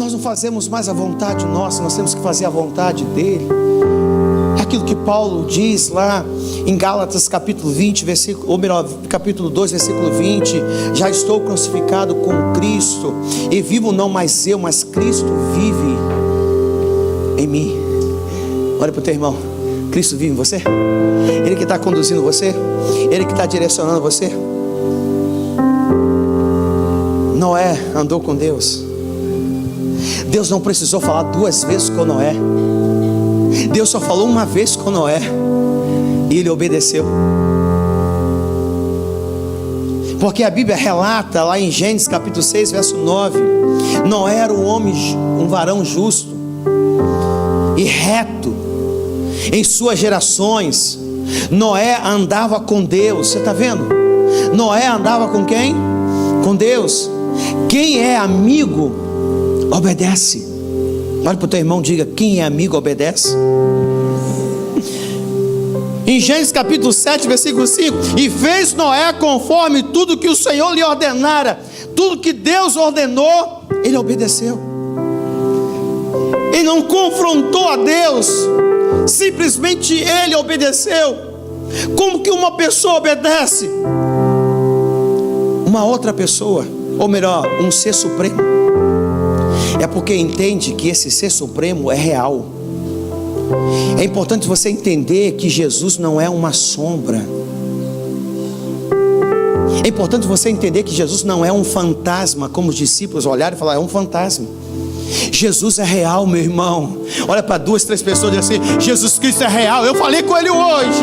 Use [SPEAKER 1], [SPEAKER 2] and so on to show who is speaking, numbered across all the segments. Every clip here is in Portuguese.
[SPEAKER 1] nós não fazemos mais a vontade nossa, nós temos que fazer a vontade dele. É aquilo que Paulo diz lá em Gálatas capítulo 20, capítulo 2, versículo 20: já estou crucificado com Cristo, e vivo não mais eu, mas Cristo vive em mim. Olha para o teu irmão, Cristo vive em você? Ele que está conduzindo você? Ele que está direcionando você? Noé andou com Deus. Deus não precisou falar duas vezes com Noé. Deus só falou uma vez com Noé e ele obedeceu. Porque a Bíblia relata lá em Gênesis capítulo 6, verso 9: Noé era um homem, um varão justo e reto em suas gerações. Noé andava com Deus. Você está vendo? Noé andava com quem? Com Deus. Quem é amigo obedece. Olha para o teu irmão, diga: quem é amigo obedece. Em Gênesis capítulo 7, versículo 5: e fez Noé conforme tudo que o Senhor lhe ordenara. Tudo que Deus ordenou, ele obedeceu. Ele não confrontou a Deus, simplesmente ele obedeceu. Como que uma pessoa obedece? Uma outra pessoa, ou melhor, um ser supremo, é porque entende que esse ser supremo é real. É importante você entender que Jesus não é uma sombra. É importante você entender que Jesus não é um fantasma, como os discípulos olharam e falaram: é um fantasma. Jesus é real, meu irmão. Olha para duas, três pessoas e diz assim: Jesus Cristo é real. Eu falei com ele hoje.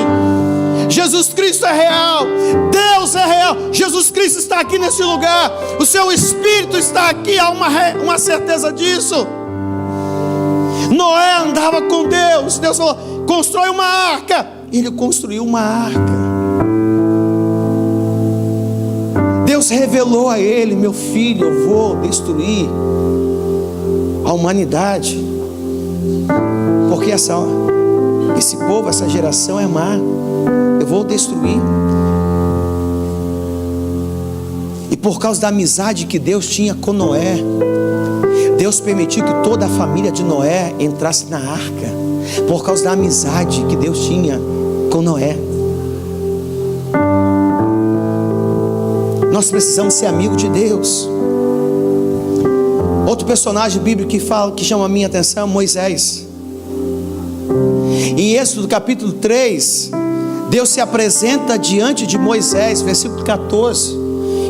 [SPEAKER 1] Jesus Cristo é real. Deus é real. Jesus Cristo está aqui nesse lugar. O seu Espírito está aqui. Há uma certeza disso. Noé andava com Deus. Deus falou: constrói uma arca. Ele construiu uma arca. Deus revelou a ele: meu filho, eu vou destruir a humanidade, porque esse povo, essa geração é má. Eu vou destruir. E por causa da amizade que Deus tinha com Noé, Deus permitiu que toda a família de Noé entrasse na arca, por causa da amizade que Deus tinha com Noé. Nós precisamos ser amigos de Deus. Outro personagem bíblico que chama a minha atenção é Moisés. Em Êxodo capítulo 3, Deus se apresenta diante de Moisés, versículo 14.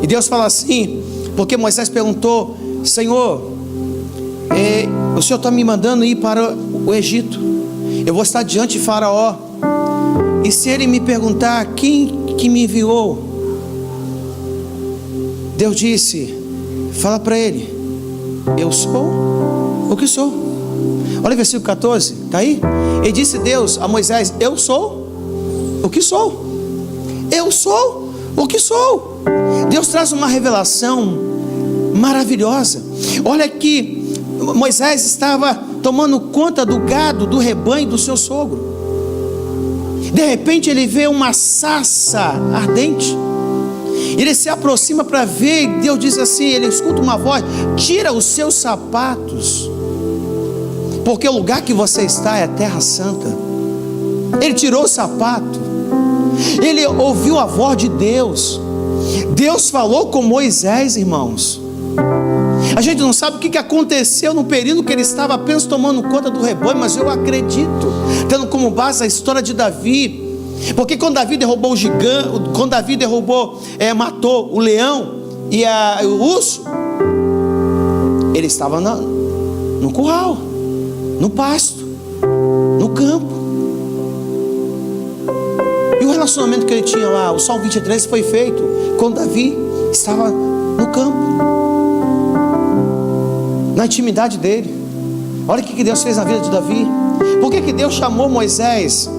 [SPEAKER 1] E Deus fala assim, porque Moisés perguntou: Senhor, o Senhor está me mandando ir para o Egito. Eu vou estar diante de Faraó. E se ele me perguntar quem que me enviou, Deus disse: fala para ele: eu sou o que sou. Olha o versículo 14, está aí? E disse Deus a Moisés: eu sou o que sou. Eu sou o que sou. Deus traz uma revelação maravilhosa. Olha que Moisés estava tomando conta do gado, do rebanho do seu sogro. De repente ele vê uma sarça ardente. Ele se aproxima para ver, e Deus diz assim, ele escuta uma voz: tira os seus sapatos, porque o lugar que você está é a terra santa. Ele tirou o sapato. Ele ouviu a voz de Deus. Deus falou com Moisés, irmãos. A gente não sabe o que aconteceu no período que ele estava apenas tomando conta do rebanho, mas eu acredito, tendo como base a história de Davi. Porque quando Davi derrubou o gigante, quando Davi matou o leão e o urso, ele estava no curral, no pasto, no campo. E o relacionamento que ele tinha lá, o Salmo 23 foi feito quando Davi estava no campo, na intimidade dele. Olha o que Deus fez na vida de Davi. Por que Deus chamou Moisés?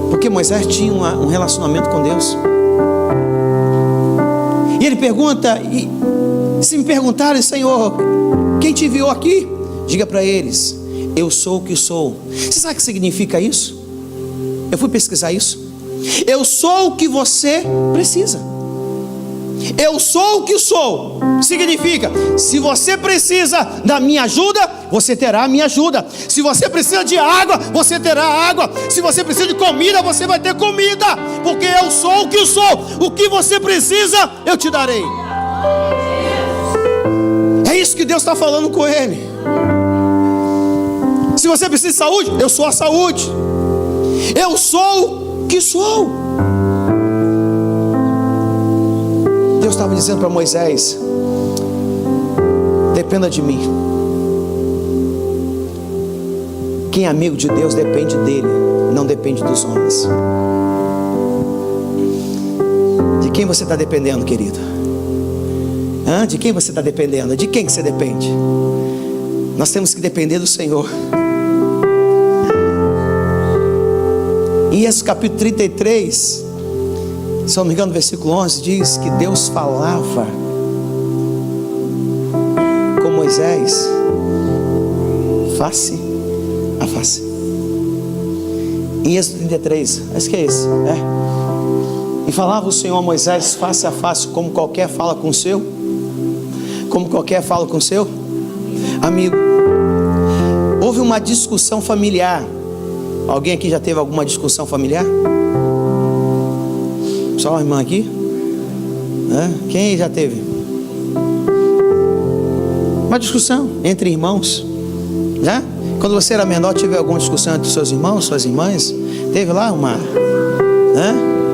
[SPEAKER 1] Porque Moisés tinha um relacionamento com Deus. E ele pergunta: e se me perguntarem, Senhor, quem te enviou aqui? Diga para eles: eu sou o que sou. Você sabe o que significa isso? Eu fui pesquisar isso. Eu sou o que você precisa. Eu sou o que sou. Significa, se você precisa da minha ajuda, você terá a minha ajuda. Se você precisa de água, você terá água. Se você precisa de comida, você vai ter comida. Porque eu sou o que sou. O que você precisa, eu te darei. É isso que Deus está falando com ele. Se você precisa de saúde, eu sou a saúde. Eu sou o que sou. Deus estava dizendo para Moisés: dependa de mim. Quem é amigo de Deus depende dele, não depende dos homens. De quem você está dependendo, querido? De quem você está dependendo? De quem que você depende? Nós temos que depender do Senhor. Em Êxodo capítulo 33, se não me engano, versículo 11, diz que Deus falava com Moisés face a face. Em Êxodo 33, acho que é isso, E falava o Senhor a Moisés face a face, como qualquer fala com o seu, como qualquer fala com o seu amigo. Houve uma discussão familiar. Alguém aqui já teve alguma discussão familiar? Só uma irmã aqui? Quem já teve? Uma discussão entre irmãos? Já? Quando você era menor, teve alguma discussão entre seus irmãos, suas irmãs? Teve lá uma?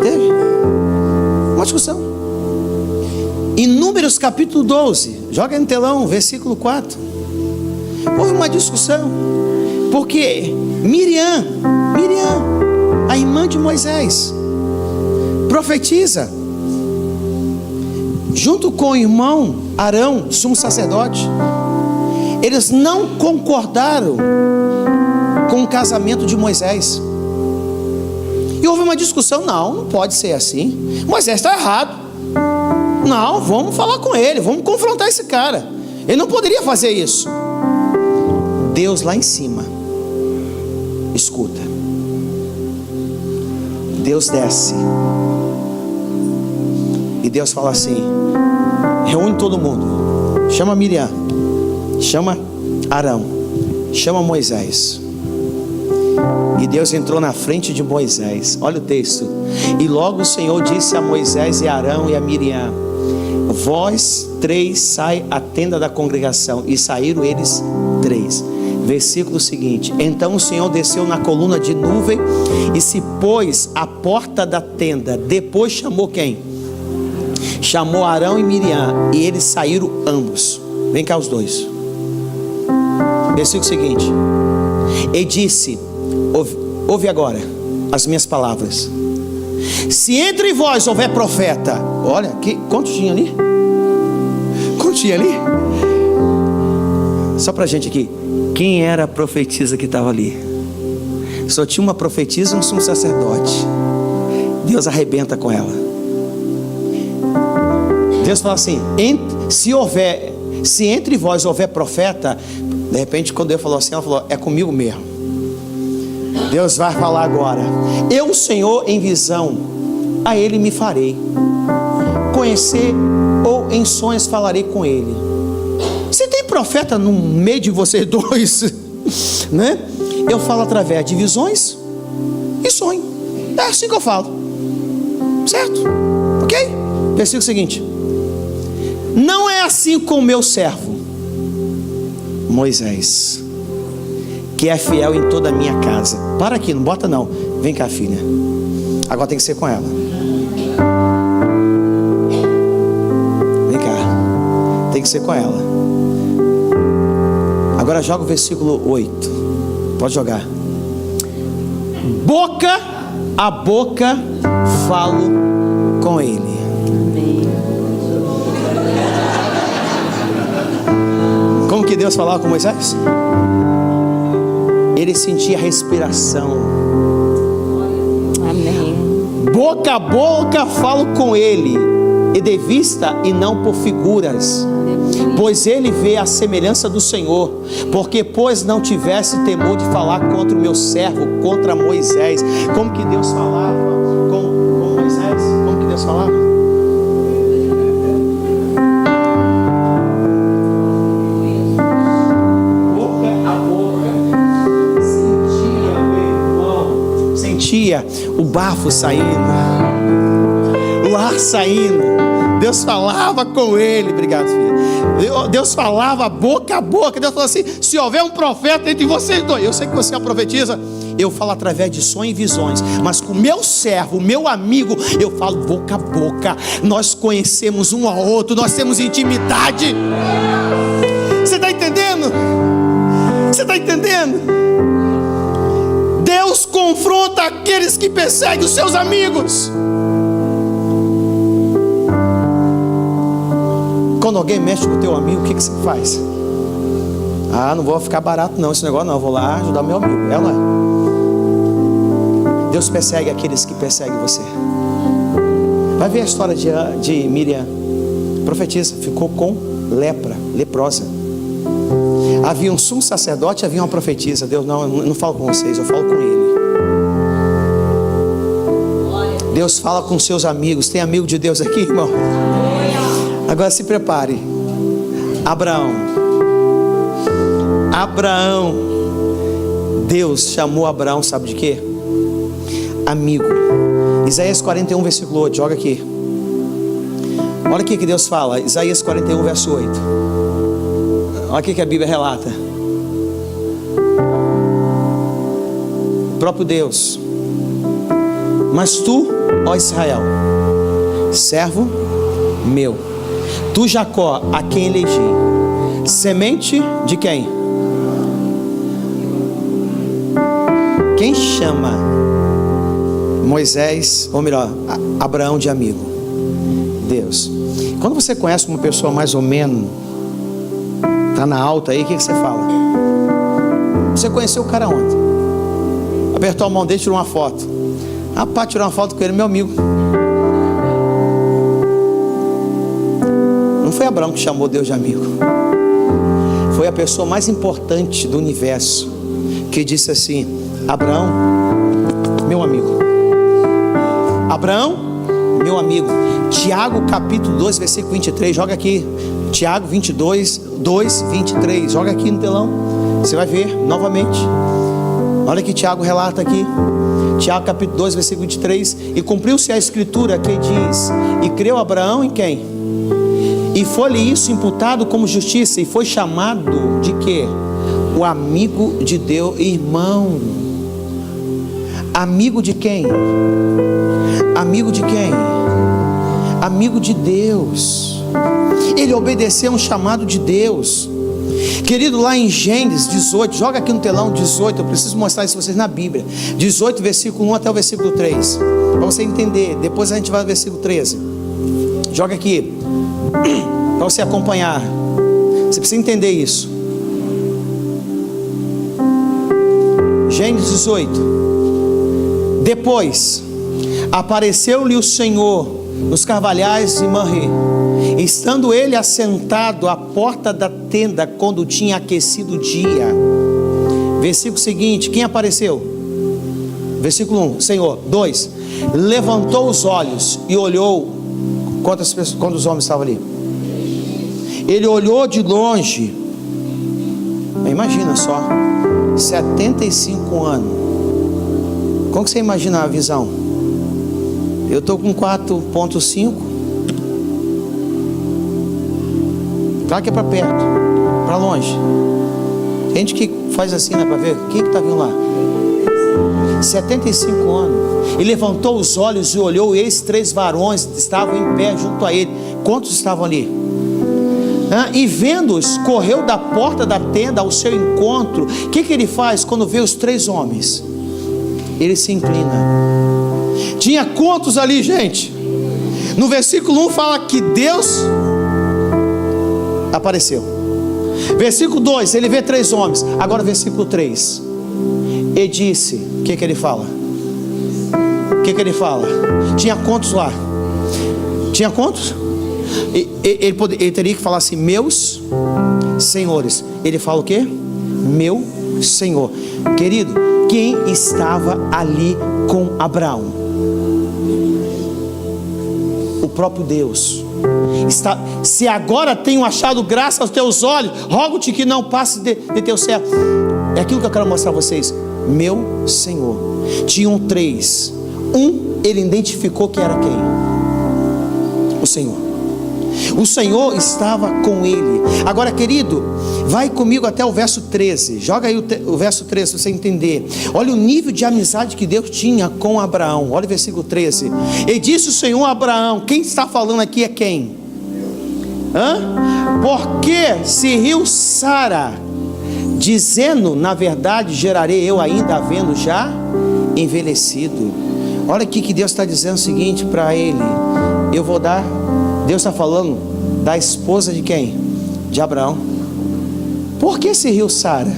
[SPEAKER 1] Teve? Uma discussão. Em Números capítulo 12, joga no telão, versículo 4. Houve uma discussão, porque Miriam, a irmã de Moisés, profetiza junto com o irmão Arão, sumo sacerdote. Eles não concordaram com o casamento de Moisés. E houve uma discussão: não pode ser assim, Moisés está errado. Não, vamos falar com ele, vamos confrontar esse cara. Ele não poderia fazer isso. Deus lá em cima escuta. Deus desce. E Deus fala assim: reúne todo mundo. Chama Miriam, chama Arão, chama Moisés. E Deus entrou na frente de Moisés. Olha o texto. E logo o Senhor disse a Moisés e a Arão e a Miriam: vós três sai à tenda da congregação. E saíram eles três. Versículo seguinte: então o Senhor desceu na coluna de nuvem e se pôs à porta da tenda. Depois chamou quem? Chamou Arão e Miriam, e eles saíram ambos. Vem cá os dois. Versículo seguinte: e disse, ouve agora as minhas palavras: se entre vós houver profeta. Olha, quanto tinha ali? Quanto tinha ali? Só pra gente aqui, quem era a profetisa que estava ali? Só tinha uma profetisa e um sumo sacerdote. Deus arrebenta com ela. Deus fala assim: se entre vós houver profeta. De repente, quando Deus falou assim, ela falou: é comigo mesmo. Deus vai falar agora: eu, o Senhor, em visão, a ele me farei conhecer, ou em sonhos falarei com ele. Se tem profeta no meio de vocês dois, né? Eu falo através de visões e sonho. É assim que eu falo, certo? Ok? Versículo seguinte: não é assim com o meu servo Moisés, que é fiel em toda a minha casa. Para aqui, não bota não. Vem cá, filha. Agora tem que ser com ela. Vem cá. Tem que ser com ela. Agora joga o versículo 8. Pode jogar. Boca a boca falo com ele. Como que Deus falava com Moisés? Ele sentia a respiração.
[SPEAKER 2] Amém.
[SPEAKER 1] Boca a boca falo com ele, e de vista e não por figuras, pois ele vê a semelhança do Senhor. Porque pois não tivesse temor de falar contra o meu servo, contra Moisés. Como que Deus falava com Moisés? Como que Deus falava? o bafo saindo, o ar saindo. Deus falava com ele. Obrigado, filho. Deus falava boca a boca. Deus falou assim: se houver um profeta entre vocês dois, eu sei que você é profetiza, eu falo através de sonhos e visões, mas com o meu servo, o meu amigo, eu falo boca a boca. Nós conhecemos um ao outro, nós temos intimidade. Você está entendendo? Você está entendendo? Deus confronta aqueles que perseguem os seus amigos. Quando alguém mexe com o teu amigo, o que você faz? Ah, não vou ficar barato não, esse negócio não, eu vou lá ajudar meu amigo. É ou não é? Deus persegue aqueles que perseguem você. Vai ver a história de Miriam, profetisa, ficou com lepra, leprosa. Havia um sumo sacerdote, havia uma profetisa. Deus, não, eu não falo com vocês, eu falo com ele. Deus fala com seus amigos. Tem amigo de Deus aqui, irmão? Agora se prepare. Abraão, Deus chamou Abraão, sabe de quê? Amigo. Isaías 41 versículo 8, joga aqui. Olha aqui que Deus fala, Isaías 41 verso 8. Olha aqui que a Bíblia relata. O próprio Deus: mas tu, ó Israel, servo meu, tu Jacó, a quem elegi, semente de quem? Quem chama Moisés, ou melhor, Abraão de amigo? Deus. Quando você conhece uma pessoa mais ou menos, tá na alta aí, o que você fala? Você conheceu o cara ontem, apertou a mão dele, tirou uma foto. Rapaz, tirou uma foto com ele, meu amigo. Não foi Abraão que chamou Deus de amigo. Foi a pessoa mais importante do universo que disse assim: Abraão, meu amigo. Abraão, meu amigo. Tiago capítulo 2 versículo 23, joga aqui. Tiago 22, 2, 23, joga aqui no telão. Você vai ver novamente. Olha que Tiago relata aqui. Tiago capítulo 2 versículo 23. E cumpriu-se a escritura que diz: e creu Abraão em quem? E foi-lhe isso imputado como justiça, e foi chamado de quê? O amigo de Deus. Irmão, amigo de quem? Amigo de quem? Amigo de Deus. Ele obedeceu um chamado de Deus. Querido, lá em Gênesis 18, joga aqui no telão 18, eu preciso mostrar isso para vocês na Bíblia. 18, versículo 1 até o versículo 3, para você entender. Depois a gente vai ao versículo 13. Joga aqui, para você acompanhar. Você precisa entender isso. Gênesis 18. Depois apareceu-lhe o Senhor nos carvalhais de Manré, estando ele assentado à porta da tenda, quando tinha aquecido o dia. Versículo seguinte, quem apareceu? Versículo 1, Senhor. 2, levantou os olhos e olhou. Quantos homens estavam ali? Ele olhou de longe. Imagina só, 75 anos. Como que você imagina a visão? Eu estou com 4.5. Claro que é para perto, para longe. Tem gente que faz assim, né, para ver quem que está vindo lá. 75 anos. E levantou os olhos e olhou, e eis 3 varões estavam em pé junto a ele. Quantos estavam ali? E vendo-os, correu da porta da tenda ao seu encontro. O que ele faz quando vê os 3 homens? Ele se inclina. Tinha quantos ali, gente? No versículo 1 fala que Deus apareceu. Versículo 2, ele vê 3 homens. Agora versículo 3, e disse, o que ele fala? O que ele fala? Tinha quantos lá? Tinha quantos? Ele teria que falar assim: meus senhores. Ele fala o quê? Meu Senhor. Querido, quem estava ali com Abraão? O próprio Deus. Se agora tenho achado graça aos teus olhos, rogo-te que não passe de teu servo. É aquilo que eu quero mostrar a vocês. Meu Senhor. Tinham 3, ele identificou que era quem? O Senhor. O Senhor estava com ele. Agora, querido, vai comigo até o verso 13. Joga aí o verso 13 para você entender. Olha o nível de amizade que Deus tinha com Abraão. Olha o versículo 13. E disse o Senhor a Abraão. Quem está falando aqui é quem? Porque se riu Sara, dizendo, na verdade gerarei eu ainda, havendo já envelhecido. Olha aqui que Deus está dizendo o seguinte para ele: eu vou dar. Deus está falando da esposa de quem? De Abraão. Por que se riu Sara?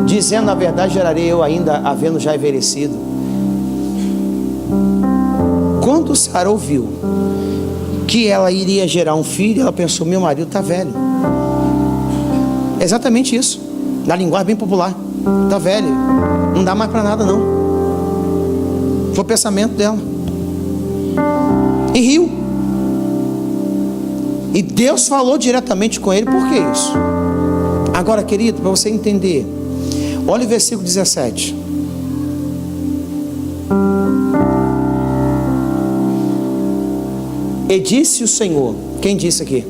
[SPEAKER 1] Dizendo, na verdade gerarei eu ainda, havendo já envelhecido. Quando Sara ouviu que ela iria gerar um filho, ela pensou: meu marido está velho. É exatamente isso, na linguagem bem popular. Está velho, não dá mais para nada não. Foi o pensamento dela. E riu. E Deus falou diretamente com ele. Por que isso? Agora, querido, para você entender, olha o versículo 17. E disse o Senhor. Quem disse aqui?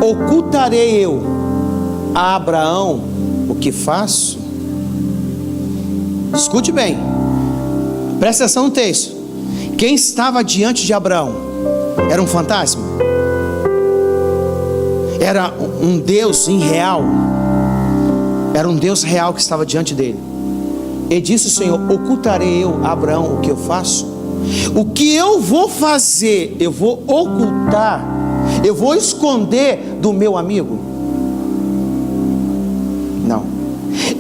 [SPEAKER 1] Ocultarei eu a Abraão o que faço? Escute bem, presta atenção no texto. Quem estava diante de Abraão? Era um fantasma? Era um Deus irreal? Era um Deus real que estava diante dele. E disse o Senhor: ocultarei eu a Abraão o que eu faço? O que eu vou fazer, eu vou ocultar, eu vou esconder do meu amigo? Não.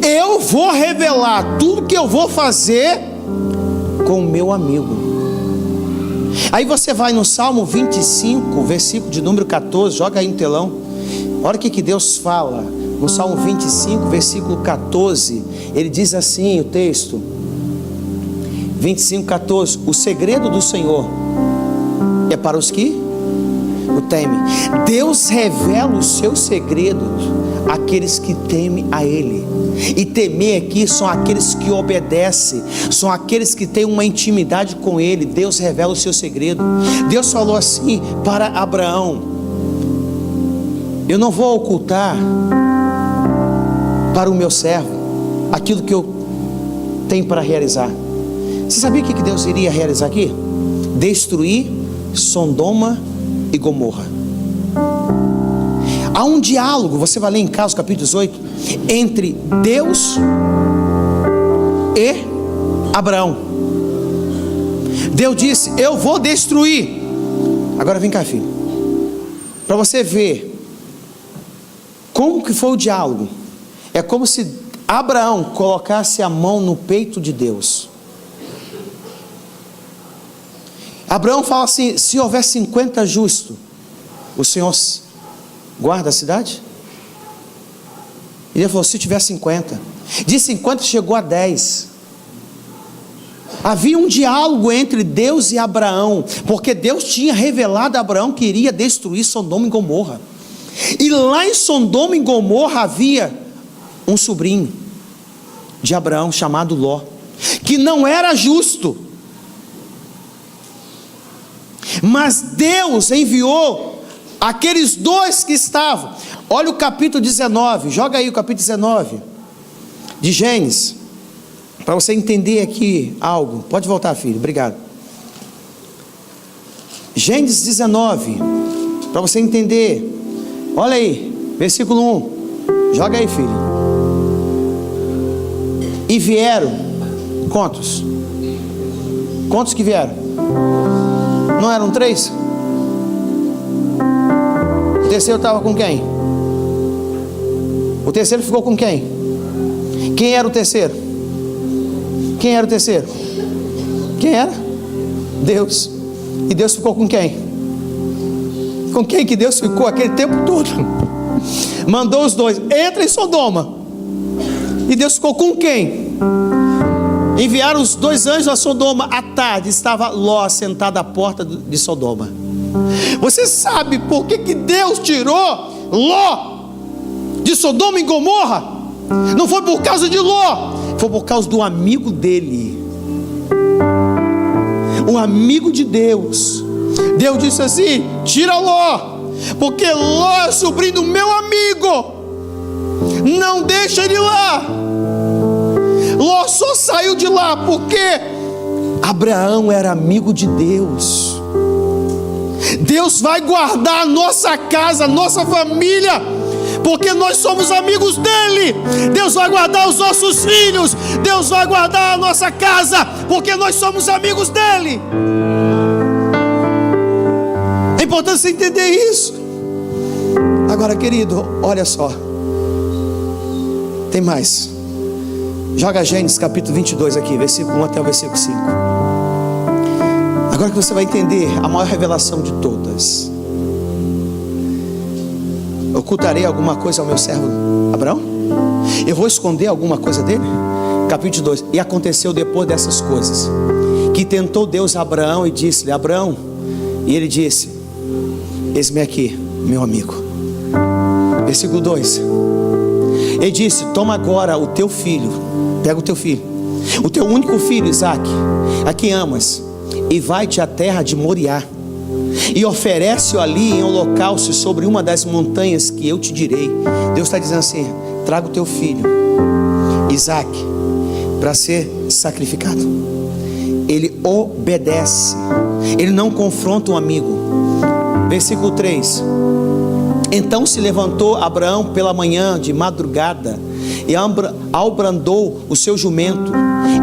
[SPEAKER 1] Eu vou revelar tudo que eu vou fazer com o meu amigo. Aí você vai no Salmo 25, versículo de número 14, joga aí no telão. Olha o que Deus fala no Salmo 25, versículo 14. Ele diz assim, o texto 25, 14: o segredo do Senhor é para os que o temem. Deus revela os seus segredos àqueles que temem a Ele. E temer aqui são aqueles que obedecem, são aqueles que têm uma intimidade com Ele. Deus revela o seu segredo. Deus falou assim para Abraão: eu não vou ocultar para o meu servo aquilo que eu tenho para realizar. Você sabia o que Deus iria realizar aqui? Destruir Sodoma e Gomorra. Há um diálogo, você vai ler em casa, capítulo 18, entre Deus e Abraão. Deus disse: eu vou destruir. Agora vem cá, filho, para você ver como que foi o diálogo. É como se Abraão colocasse a mão no peito de Deus. Abraão fala assim: se houver 50 justos, o Senhor guarda a cidade? Ele falou: se tiver 50. De 50 chegou a 10. Havia um diálogo entre Deus e Abraão, porque Deus tinha revelado a Abraão que iria destruir Sodoma e Gomorra. E lá em Sodoma e Gomorra havia um sobrinho de Abraão chamado Ló, que não era justo. Mas Deus enviou aqueles dois que estavam. Olha o capítulo 19, joga aí o capítulo 19 de Gênesis, para você entender aqui algo. Pode voltar, filho, obrigado. Gênesis 19, para você entender. Olha aí, versículo 1, joga aí, filho. E vieram, quantos? Quantos que vieram? Não eram 3? O terceiro estava com quem? O terceiro ficou com quem? Quem era o terceiro? Quem era o terceiro? Quem era? Deus. E Deus ficou com quem? Com quem que Deus ficou aquele tempo todo? Mandou os dois: entra em Sodoma. E Deus ficou com quem? Enviaram os 2 anjos a Sodoma. À tarde estava Ló sentado à porta de Sodoma. Você sabe por que Deus tirou Ló de Sodoma e Gomorra? Não foi por causa de Ló, foi por causa do amigo dele. o amigo de Deus. Deus disse assim: tira Ló, porque Ló é sobrinho do meu amigo, não deixa ele lá. Ló só saiu de lá porque Abraão era amigo de Deus. Deus vai guardar a nossa casa, a nossa família, porque nós somos amigos dele. Deus vai guardar os nossos filhos, Deus vai guardar a nossa casa, porque nós somos amigos dele. É importante você entender isso. Agora, querido, olha só, tem mais. Joga Gênesis capítulo 22 aqui, versículo 1 até o versículo 5. Agora que você vai entender a maior revelação de todas. Ocultarei alguma coisa ao meu servo Abraão? Eu vou esconder alguma coisa dele? Capítulo 2. E aconteceu depois dessas coisas, que tentou Deus a Abraão e disse-lhe: Abraão. E ele disse: eis-me aqui, meu amigo. Versículo 2. Ele disse: toma agora o teu filho, pega o teu filho, o teu único filho Isaque, a quem amas, e vai-te à terra de Moriá, e oferece-o ali em holocausto sobre uma das montanhas que eu te direi. Deus está dizendo assim: traga o teu filho Isaque para ser sacrificado. Ele obedece, ele não confronta um amigo. Versículo 3. Então se levantou Abraão pela manhã de madrugada, e albrandou o seu jumento,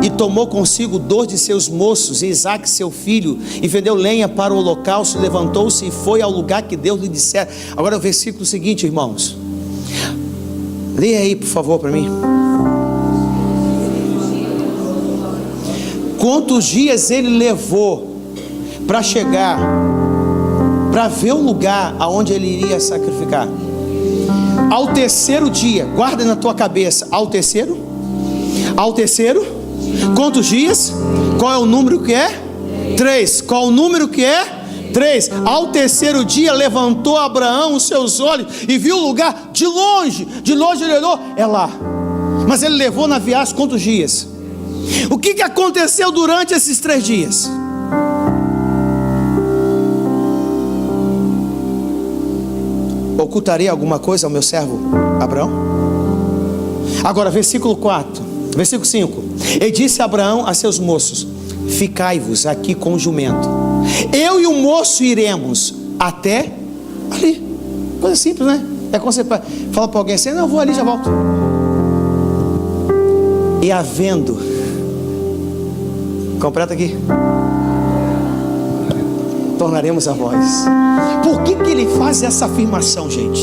[SPEAKER 1] e tomou consigo 2 de seus moços, e Isaque seu filho, e vendeu lenha para o holocausto, e levantou-se e foi ao lugar que Deus lhe dissera. Agora o versículo seguinte, irmãos, leia aí por favor para mim. Quantos dias ele levou para chegar, para ver o lugar aonde ele iria sacrificar? Ao terceiro dia, guarda na tua cabeça, ao terceiro, quantos dias? Qual é o número que é? 3. Qual o número que é? 3. Ao terceiro dia levantou Abraão os seus olhos e viu o lugar de longe ele olhou, é lá. Mas ele levou na viagem quantos dias? O que aconteceu durante esses 3 dias? Ocultarei alguma coisa ao meu servo Abraão? Agora versículo 4, versículo 5. E disse Abraão a seus moços: ficai-vos aqui com o jumento, eu e o moço iremos até ali. Coisa simples, né? É quando você fala para alguém assim: não, eu vou ali, já volto. E havendo, completa aqui, tornaremos a voz. Por que ele faz essa afirmação, gente?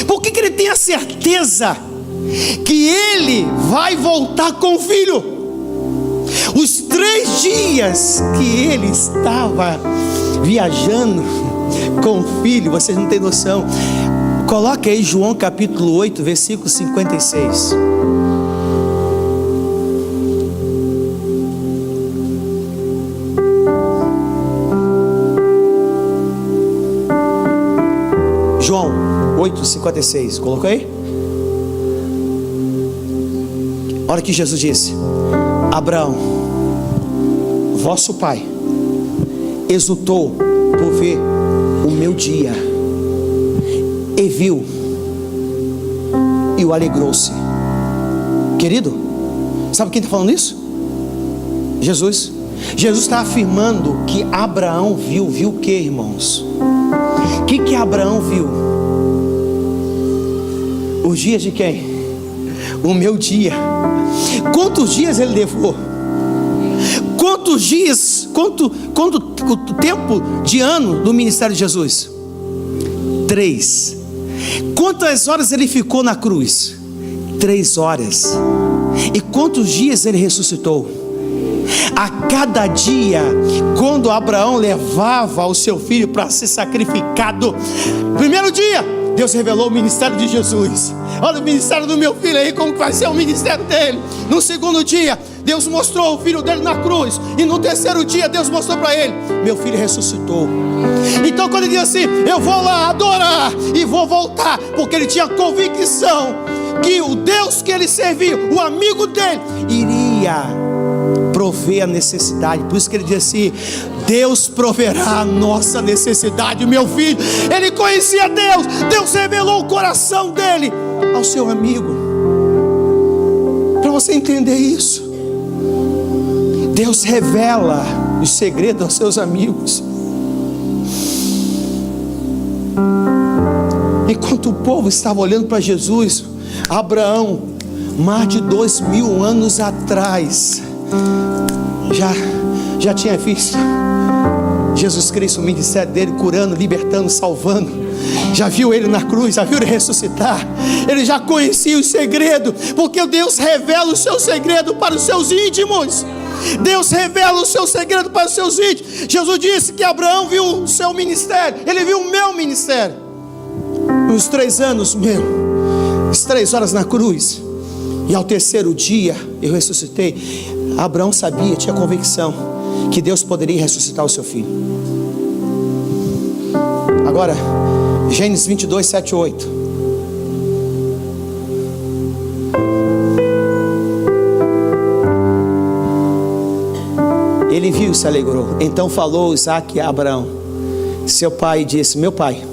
[SPEAKER 1] Por que ele tem a certeza que ele vai voltar com o filho? Os 3 dias que ele estava viajando com o filho, vocês não têm noção. Coloca aí João capítulo 8, versículo 56. João 8,56, colocou aí? Olha que Jesus disse: Abraão, vosso pai, exultou por ver o meu dia, e viu, e o alegrou-se. Querido, sabe quem está falando isso? Jesus. Jesus está afirmando que Abraão viu o que, irmãos? O que Abraão viu? Os dias de quem? O meu dia. Quantos dias ele levou? Quantos dias? Quanto tempo de ano do ministério de Jesus? 3. Quantas horas ele ficou na cruz? 3 horas. E quantos dias ele ressuscitou? A cada dia, quando Abraão levava o seu filho para ser sacrificado, primeiro dia, Deus revelou o ministério de Jesus. Olha o ministério do meu filho aí, como vai ser o ministério dele. No segundo dia, Deus mostrou o filho dele na cruz. E no terceiro dia, Deus mostrou para ele: meu filho ressuscitou. Então quando ele diz assim: eu vou lá adorar e vou voltar, porque ele tinha convicção que o Deus que ele servia, o amigo dele, iria prover a necessidade. Por isso que ele diz assim: Deus proverá a nossa necessidade. Meu filho, ele conhecia Deus. Deus revelou o coração dele ao seu amigo. Para você entender isso, Deus revela os segredos aos seus amigos. Enquanto o povo estava olhando para Jesus, Abraão, mais de 2000 anos atrás, já tinha visto Jesus Cristo, o ministério dele, curando, libertando, salvando. Já viu ele na cruz, já viu ele ressuscitar. Ele já conhecia o segredo, porque Deus revela o seu segredo para os seus íntimos. Deus revela o seu segredo para os seus íntimos. Jesus disse que Abraão viu o seu ministério, ele viu o meu ministério. Os 3 anos as 3 horas na cruz, e ao terceiro dia eu ressuscitei. Abraão sabia, tinha convicção que Deus poderia ressuscitar o seu filho. Agora, Gênesis 22, 7 e 8. Ele viu e se alegrou. Então falou Isaque a Abraão, seu pai, e disse: meu pai.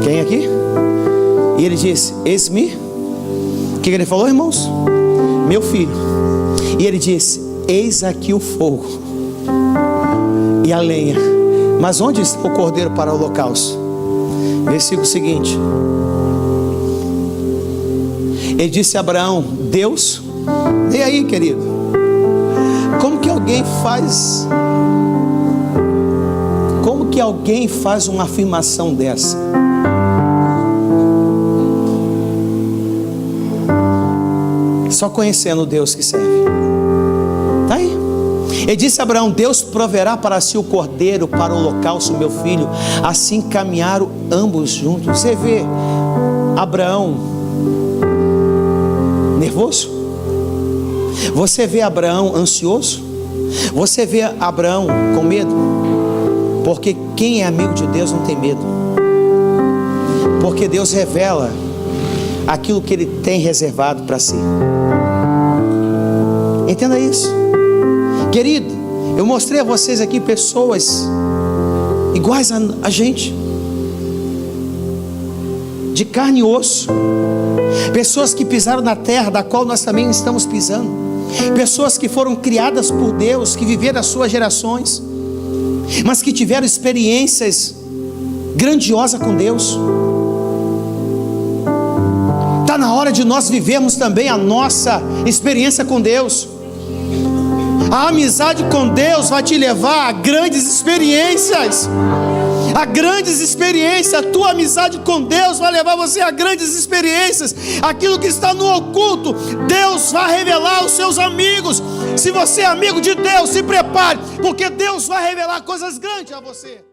[SPEAKER 1] Quem aqui? E ele disse: eis-me. O que ele falou, irmãos? Meu filho. E ele disse: eis aqui o fogo e a lenha, mas onde está o cordeiro para o holocausto? Versículo seguinte. Ele disse a Abraão: Deus. E aí, querido, como que alguém faz uma afirmação dessa? Só conhecendo o Deus que serve. Está aí. Ele disse a Abraão: Deus proverá para si o cordeiro para o holocausto, meu filho. Assim caminharam ambos juntos. Você vê Abraão nervoso? Você vê Abraão ansioso? Você vê Abraão com medo? Porque quem é amigo de Deus não tem medo. Porque Deus revela aquilo que Ele tem reservado para si. Entenda isso, querido. Eu mostrei a vocês aqui pessoas iguais a gente, de carne e osso, pessoas que pisaram na terra da qual nós também estamos pisando, pessoas que foram criadas por Deus, que viveram as suas gerações, mas que tiveram experiências grandiosas com Deus. Está na hora de nós vivermos também a nossa experiência com Deus. A amizade com Deus vai te levar a grandes experiências. A grandes experiências. A tua amizade com Deus vai levar você a grandes experiências. Aquilo que está no oculto, Deus vai revelar aos seus amigos. Se você é amigo de Deus, se prepare, porque Deus vai revelar coisas grandes a você.